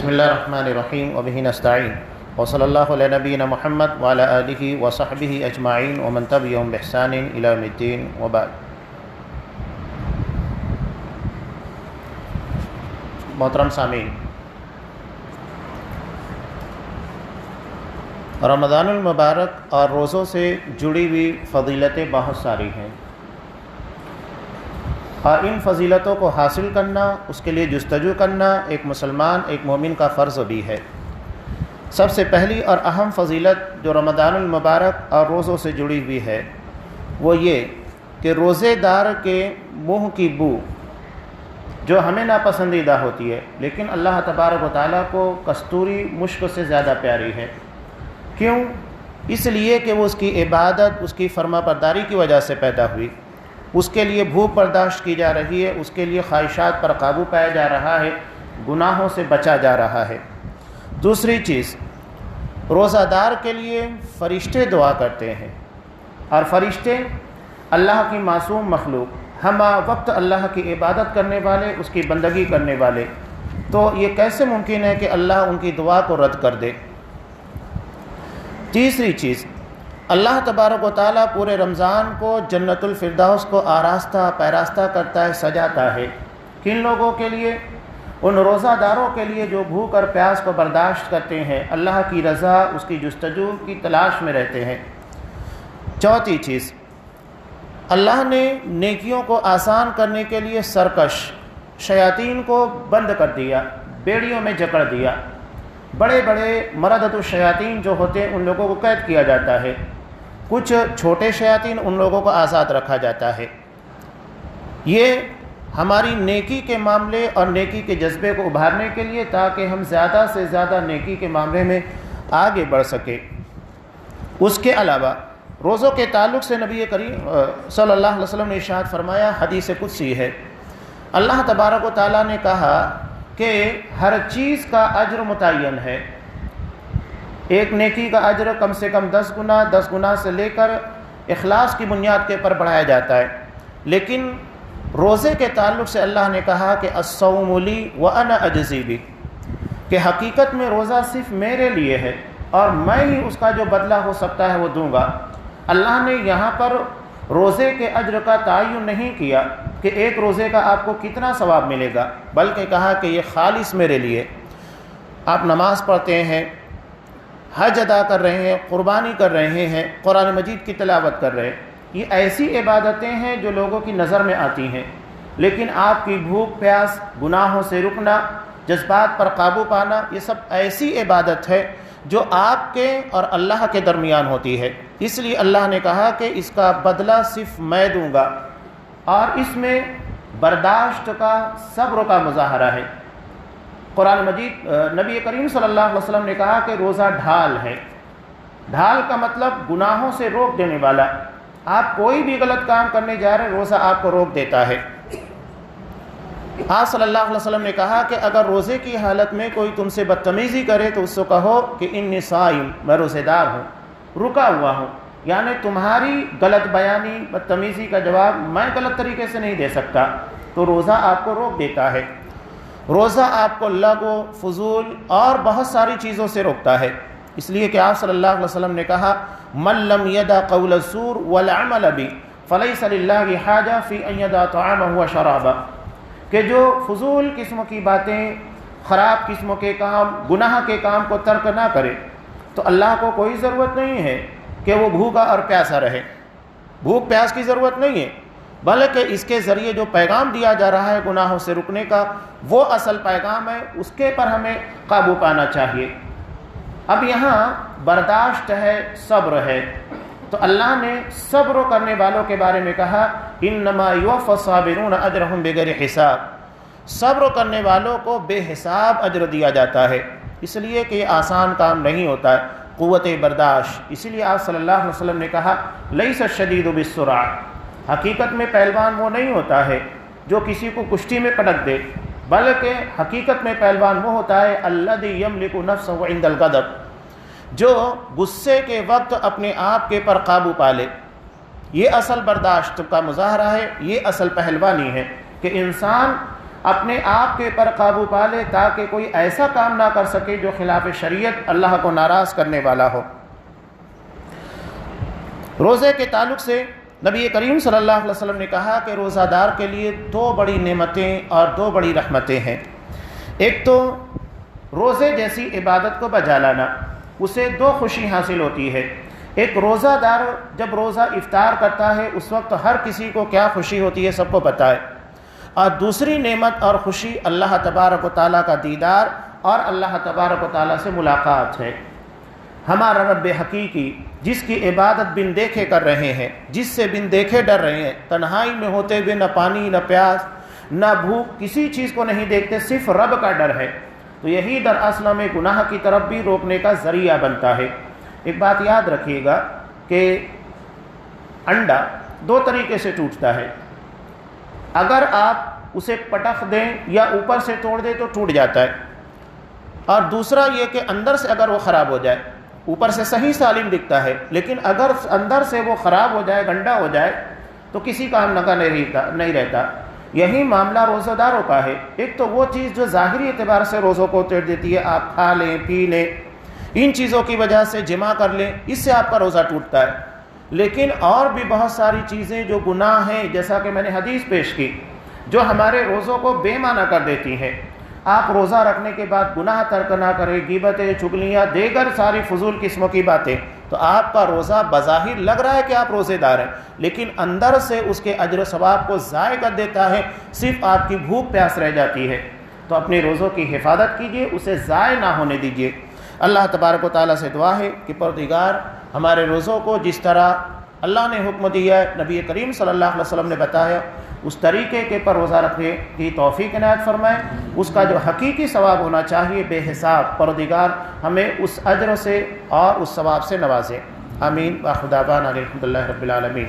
بسم اللہ الرحمن الرحیم وبہ نستعین وصلی اللہ علی نبینا محمد وعلی آلہ وصحبہ اجمعین ومن تبعہم بإحسان الی یوم الدین وبعد۔ محترم سامعین، رمضان المبارک اور روزوں سے جڑی ہوئی فضیلتیں بہت ساری ہیں، اور ان فضیلتوں کو حاصل کرنا، اس کے لیے جستجو کرنا ایک مسلمان، ایک مومن کا فرض بھی ہے۔ سب سے پہلی اور اہم فضیلت جو رمضان المبارک اور روزوں سے جڑی ہوئی ہے وہ یہ کہ روزے دار کے منہ کی بو جو ہمیں ناپسندیدہ ہوتی ہے، لیکن اللہ تبارک و تعالیٰ کو کستوری مشک سے زیادہ پیاری ہے۔ کیوں؟ اس لیے کہ وہ اس کی عبادت، اس کی فرما برداری کی وجہ سے پیدا ہوئی، اس کے لیے بھوک برداشت کی جا رہی ہے، اس کے لیے خواہشات پر قابو پایا جا رہا ہے، گناہوں سے بچا جا رہا ہے۔ دوسری چیز، روزہ دار کے لیے فرشتے دعا کرتے ہیں، اور فرشتے اللہ کی معصوم مخلوق، ہمہ وقت اللہ کی عبادت کرنے والے، اس کی بندگی کرنے والے، تو یہ کیسے ممکن ہے کہ اللہ ان کی دعا کو رد کر دے؟ تیسری چیز، اللہ تبارک و تعالیٰ پورے رمضان کو جنت الفردوس کو آراستہ پیراستہ کرتا ہے، سجاتا ہے۔ کن لوگوں کے لیے؟ ان روزہ داروں کے لیے جو بھوک اور پیاس کو برداشت کرتے ہیں، اللہ کی رضا، اس کی جستجو کی تلاش میں رہتے ہیں۔ چوتھی چیز، اللہ نے نیکیوں کو آسان کرنے کے لیے سرکش شیاطین کو بند کر دیا، بیڑیوں میں جکڑ دیا۔ بڑے بڑے مردۃ الشیاطین جو ہوتے ہیں ان لوگوں کو قید کیا جاتا ہے، کچھ چھوٹے شیاطین ان لوگوں کو آزاد رکھا جاتا ہے۔ یہ ہماری نیکی کے معاملے اور نیکی کے جذبے کو ابھارنے کے لیے، تاکہ ہم زیادہ سے زیادہ نیکی کے معاملے میں آگے بڑھ سکیں۔ اس کے علاوہ روزوں کے تعلق سے نبی کریم صلی اللہ علیہ وسلم نے ارشاد فرمایا، حدیث قدسی ہے، اللہ تبارک و تعالیٰ نے کہا کہ ہر چیز کا اجر متعین ہے۔ ایک نیکی کا اجر کم سے کم 10 گنا، 10 گنا سے لے کر اخلاص کی بنیاد کے پر بڑھایا جاتا ہے، لیکن روزے کے تعلق سے اللہ نے کہا کہ الصوم لی وانا اجزی بہ، کہ حقیقت میں روزہ صرف میرے لیے ہے اور میں ہی اس کا جو بدلہ ہو سکتا ہے وہ دوں گا۔ اللہ نے یہاں پر روزے کے اجر کا تعین نہیں کیا کہ ایک روزے کا آپ کو کتنا ثواب ملے گا، بلکہ کہا کہ یہ خالص میرے لیے۔ آپ نماز پڑھتے ہیں، حج ادا کر رہے ہیں، قربانی کر رہے ہیں، قرآن مجید کی تلاوت کر رہے ہیں، یہ ایسی عبادتیں ہیں جو لوگوں کی نظر میں آتی ہیں، لیکن آپ کی بھوک پیاس، گناہوں سے رکنا، جذبات پر قابو پانا، یہ سب ایسی عبادت ہے جو آپ کے اور اللہ کے درمیان ہوتی ہے۔ اس لیے اللہ نے کہا کہ اس کا بدلہ صرف میں دوں گا، اور اس میں برداشت کا، صبر کا مظاہرہ ہے۔ قرآن مجید نبی کریم صلی اللہ علیہ وسلم نے کہا کہ روزہ ڈھال ہے۔ ڈھال کا مطلب گناہوں سے روک دینے والا۔ آپ کوئی بھی غلط کام کرنے جا رہے ہیں، روزہ آپ کو روک دیتا ہے۔ آپ صلی اللہ علیہ وسلم نے کہا کہ اگر روزے کی حالت میں کوئی تم سے بدتمیزی کرے تو اس کو کہو کہ انی صائم، میں روزے دار ہوں، رکا ہوا ہوں، یعنی تمہاری غلط بیانی، بدتمیزی کا جواب میں غلط طریقے سے نہیں دے سکتا، تو روزہ آپ کو روک دیتا ہے۔ روزہ آپ کو لغو، فضول اور بہت ساری چیزوں سے روکتا ہے، اس لیے کہ آپ صلی اللہ علیہ وسلم نے کہا من لم یدع قول الزور والعمل به فلیس للہ حاجہ فی ان یدع طعامہ وشرابہ، کہ جو فضول قسم کی باتیں، خراب قسموں کے کام، گناہ کے کام کو ترک نہ کرے تو اللہ کو کوئی ضرورت نہیں ہے کہ وہ بھوکا اور پیاسا رہے۔ بھوک پیاس کی ضرورت نہیں ہے، بلکہ اس کے ذریعے جو پیغام دیا جا رہا ہے گناہوں سے رکنے کا، وہ اصل پیغام ہے، اس کے پر ہمیں قابو پانا چاہیے۔ اب یہاں برداشت ہے، صبر ہے، تو اللہ نے صبر کرنے والوں کے بارے میں کہا انما یوفی الصابرون اجرہم بغیر حساب، صبر کرنے والوں کو بے حساب اجر دیا جاتا ہے، اس لیے کہ یہ آسان کام نہیں ہوتا ہے، قوت برداشت۔ اسی لیے آپ صلی اللہ علیہ وسلم نے کہا لیس الشدید بالسرعہ، حقیقت میں پہلوان وہ نہیں ہوتا ہے جو کسی کو کشتی میں پٹک دے، بلکہ حقیقت میں پہلوان وہ ہوتا ہے الذی یملک نفسہ عند الغضب، جو غصے کے وقت اپنے آپ کے پر قابو پا لے۔ یہ اصل برداشت کا مظاہرہ ہے، یہ اصل پہلوانی ہے کہ انسان اپنے آپ کے پر قابو پا لے تاکہ کوئی ایسا کام نہ کر سکے جو خلاف شریعت اللہ کو ناراض کرنے والا ہو۔ روزے کے تعلق سے نبی کریم صلی اللہ علیہ وسلم نے کہا کہ روزہ دار کے لیے دو بڑی نعمتیں اور دو بڑی رحمتیں ہیں۔ ایک تو روزے جیسی عبادت کو بجا لانا، اسے دو خوشی حاصل ہوتی ہے۔ ایک روزہ دار جب روزہ افطار کرتا ہے اس وقت ہر کسی کو کیا خوشی ہوتی ہے سب کو پتہ ہے، اور دوسری نعمت اور خوشی اللہ تبارک و تعالیٰ کا دیدار اور اللہ تبارک و تعالیٰ سے ملاقات ہے۔ ہمارا رب حقیقی جس کی عبادت بن دیکھے کر رہے ہیں، جس سے بن دیکھے ڈر رہے ہیں، تنہائی میں ہوتے ہوئے نہ پانی نہ پیاس نہ بھوک، کسی چیز کو نہیں دیکھتے، صرف رب کا ڈر ہے، تو یہی در اصل میں گناہ کی طرف بھی روکنے کا ذریعہ بنتا ہے۔ ایک بات یاد رکھیے گا کہ انڈا دو طریقے سے ٹوٹتا ہے، اگر آپ اسے پٹخ دیں یا اوپر سے توڑ دیں تو ٹوٹ جاتا ہے، اور دوسرا یہ کہ اندر سے اگر وہ خراب ہو جائے، اوپر سے صحیح سالم دکھتا ہے لیکن اگر اندر سے وہ خراب ہو جائے، گندا ہو جائے تو کسی کام کا نہیں رہتا۔ یہی معاملہ روزہ داروں کا ہے۔ ایک تو وہ چیز جو ظاہری اعتبار سے روزوں کو توڑ دیتی ہے، آپ کھا لیں پی لیں، ان چیزوں کی وجہ سے جمع کر لیں، اس سے آپ کا روزہ ٹوٹتا ہے، لیکن اور بھی بہت ساری چیزیں جو گناہ ہیں، جیسا کہ میں نے حدیث پیش کی، جو ہمارے روزوں کو بے معنی کر دیتی ہیں۔ آپ روزہ رکھنے کے بعد گناہ ترک نہ کریں، غیبتیں، چغلیاں، دیگر ساری فضول قسموں کی باتیں، تو آپ کا روزہ بظاہر لگ رہا ہے کہ آپ روزے دار ہیں، لیکن اندر سے اس کے اجر و ثواب کو ضائع کر دیتا ہے، صرف آپ کی بھوک پیاس رہ جاتی ہے۔ تو اپنے روزوں کی حفاظت کیجیے، اسے ضائع نہ ہونے دیجیے۔ اللہ تبارک و تعالیٰ سے دعا ہے کہ پروردگار ہمارے روزوں کو جس طرح اللہ نے حکم دیا ہے، نبی کریم صلی اللہ علیہ وسلم نے بتایا، اس طریقے کے پر روزہ رکھنے کی توفیق عنایت فرمائے۔ اس کا جو حقیقی ثواب ہونا چاہیے بے حساب، پروردگار ہمیں اس اجر سے اور اس ثواب سے نوازے۔ آمین۔ وآخر دعوانا الحمد للہ رب العالمین۔